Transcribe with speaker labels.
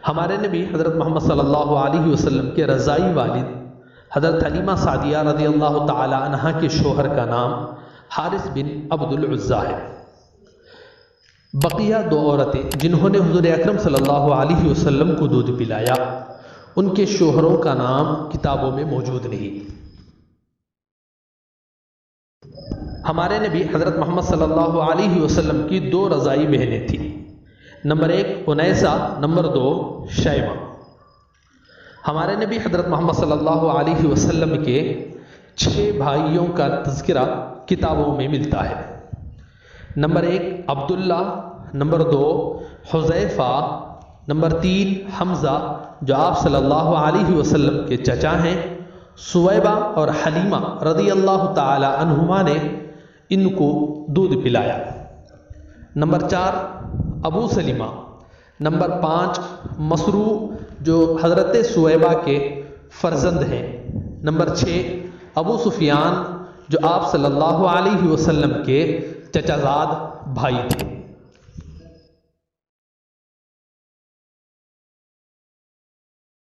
Speaker 1: ہمارے نبی حضرت محمد صلی اللہ علیہ وسلم کے رضائی والد حضرت حلیمہ سعدیہ رضی اللہ تعالی عنہا کے شوہر کا نام حارث بن عبد العزیٰ ہے۔ بقیہ دو عورتیں جنہوں نے حضور اکرم صلی اللہ علیہ وسلم کو دودھ پلایا، ان کے شوہروں کا نام کتابوں میں موجود نہیں۔ ہمارے نبی حضرت محمد صلی اللہ علیہ وسلم کی دو رضائی بہنیں تھیں، نمبر 1 انیسہ، نمبر 2 شیمہ۔ ہمارے نبی حضرت محمد صلی اللہ علیہ وسلم کے 6 بھائیوں کا تذکرہ کتابوں میں ملتا ہے۔ نمبر 1 عبداللہ، نمبر 2 حذیفہ، نمبر 3 حمزہ جو آپ صلی اللہ علیہ وسلم کے چچا ہیں، سویبہ اور حلیمہ رضی اللہ تعالی عنہما نے ان کو دودھ پلایا۔ نمبر 4 ابو سلمہ، نمبر 5 مسروع جو حضرت سویبہ کے فرزند ہیں، نمبر 6 ابو سفیان جو آپ صلی اللہ علیہ وسلم کے چچا زاد بھائی تھے۔